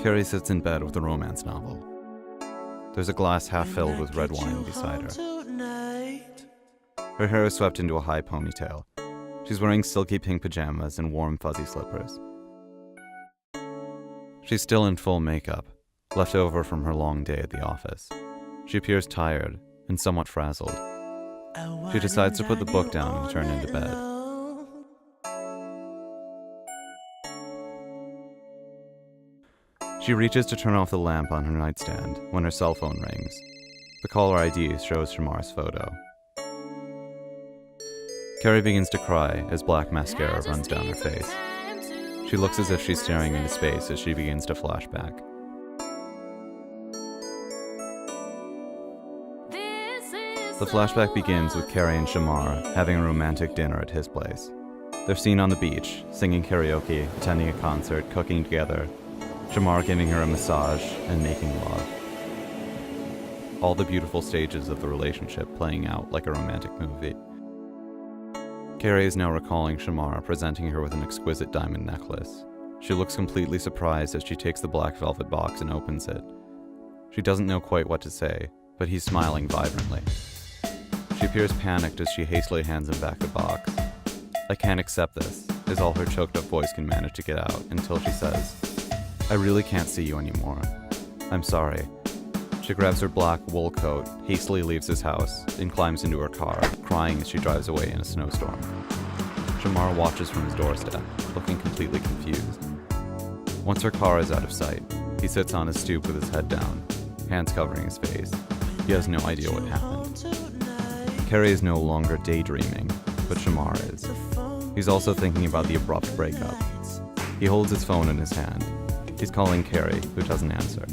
Carrie sits in bed with a romance novel. There's a glass half filled with red wine beside her. Her hair is swept into a high ponytail. She's wearing silky pink pajamas and warm fuzzy slippers. She's still in full makeup, left over from her long day at the office. She appears tired and somewhat frazzled. She decides to put the book down and turn into bed. She reaches to turn off the lamp on her nightstand when her cell phone rings. The caller ID shows Shamar's photo. Carrie begins to cry as black mascara runs down her face. She looks as if she's staring into space as she begins to flash back. The flashback begins with Carrie and Shamar having a romantic dinner at his place. They're seen on the beach, singing karaoke, attending a concert, cooking together, Shamar giving her a massage, and making love. All the beautiful stages of the relationship playing out like a romantic movie. Carrie is now recalling Shamar presenting her with an exquisite diamond necklace. She looks completely surprised as she takes the black velvet box and opens it. She doesn't know quite what to say, but he's smiling vibrantly. She appears panicked as she hastily hands him back the box. "I can't accept this," is all her choked-up voice can manage to get out until she says, "I really can't see you anymore. I'm sorry." She grabs her black wool coat, hastily leaves his house, and climbs into her car, crying as she drives away in a snowstorm. Shamar watches from his doorstep, looking completely confused. Once her car is out of sight, he sits on his stoop with his head down, hands covering his face. He has no idea what happened. Carrie is no longer daydreaming, but Shamar is. He's also thinking about the abrupt breakup. He holds his phone in his hand. He's calling Carrie, who doesn't answer.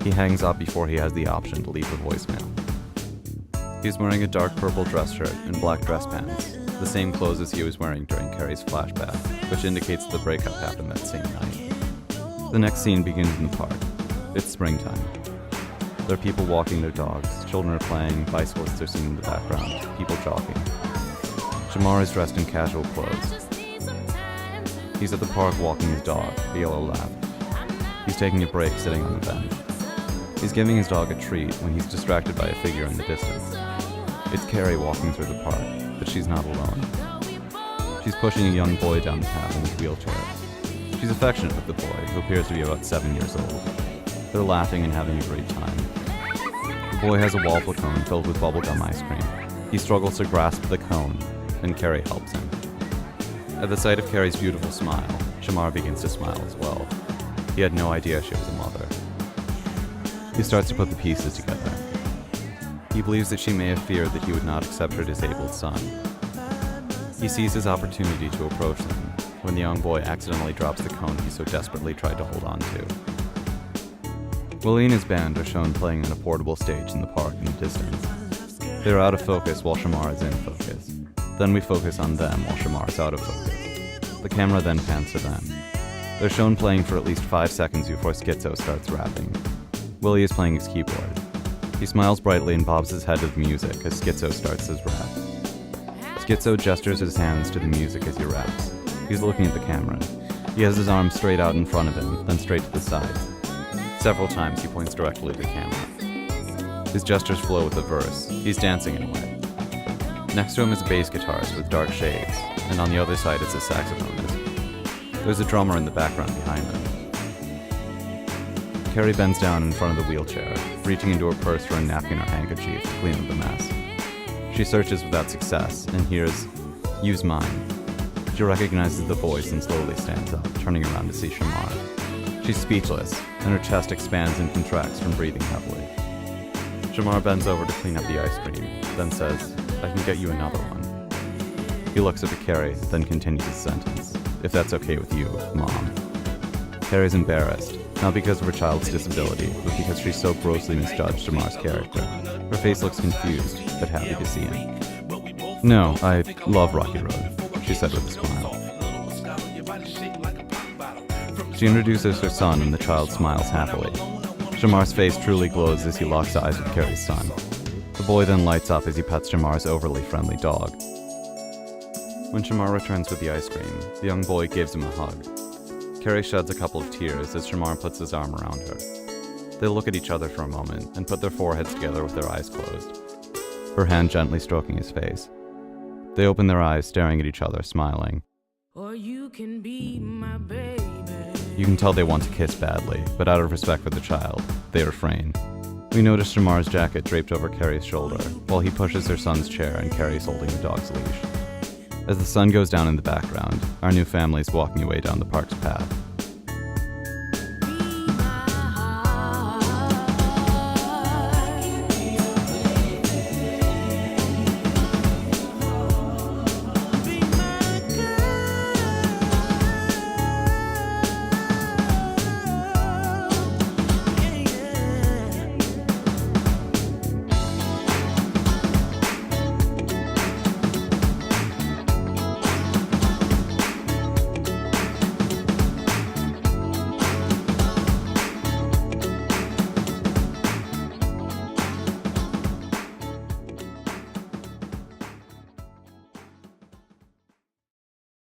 He hangs up before he has the option to leave a voicemail. He's wearing a dark purple dress shirt and black dress pants, the same clothes as he was wearing during Carrie's flashback, which indicates the breakup happened that same night. The next scene begins in the park. It's springtime. There are people walking their dogs, children are playing, bicyclists are seen in the background, people jogging. Shamar is dressed in casual clothes. He's at the park walking his dog, a yellow lab. He's taking a break sitting on the bench. He's giving his dog a treat when he's distracted by a figure in the distance. It's Carrie walking through the park, but she's not alone. She's pushing a young boy down the path in his wheelchair. She's affectionate with the boy, who appears to be about 7 years old. They're laughing and having a great time. The boy has a waffle cone filled with bubblegum ice cream. He struggles to grasp the cone, and Carrie helps him. At the sight of Carrie's beautiful smile, Shamar begins to smile as well. He had no idea she was a mother. He starts to put the pieces together. He believes that she may have feared that he would not accept her disabled son. He sees his opportunity to approach them when the young boy accidentally drops the cone he so desperately tried to hold on to. Willie and his band are shown playing on a portable stage in the park in the distance. They're out of focus while Shamar is in focus. Then we focus on them while Shamar is out of focus. The camera then pans to them. They're shown playing for at least 5 seconds before Skitzo starts rapping. Willie is playing his keyboard. He smiles brightly and bobs his head to the music as Skitzo starts his rap. Skitzo gestures his hands to the music as he raps. He's looking at the camera. He has his arms straight out in front of him, then straight to the sides. Several times he points directly to the camera. His gestures flow with the verse. He's dancing in a way. Next to him is a bass guitarist with dark shades, and on the other side is a saxophonist. There's a drummer in the background behind them. Carrie bends down in front of the wheelchair, reaching into her purse for a napkin or handkerchief to clean up the mess. She searches without success and hears, "Use mine." She recognizes the voice and slowly stands up, turning around to see Shamar. She's speechless, and her chest expands and contracts from breathing heavily. Shamar bends over to clean up the ice cream, then says, "I can get you another one." He looks up at Carrie, then continues his sentence. "If that's okay with you, Mom." Carrie's embarrassed, not because of her child's disability, but because she's so grossly misjudged Shamar's character. Her face looks confused, but happy to see him. "No, I love Rocky Road," she said with a smile. She introduces her son and the child smiles happily. Shamar's face truly glows as he locks eyes with Carrie's son. The boy then lights up as he pets Shamar's overly friendly dog. When Shamar returns with the ice cream, the young boy gives him a hug. Carrie sheds a couple of tears as Shamar puts his arm around her. They look at each other for a moment and put their foreheads together with their eyes closed, her hand gently stroking his face. They open their eyes, staring at each other, smiling. Or you can be my baby. You can tell they want to kiss badly, but out of respect for the child, they refrain. We notice Shamar's jacket draped over Carrie's shoulder, while he pushes her son's chair and Carrie's holding the dog's leash. As the sun goes down in the background, our new family is walking away down the park's path.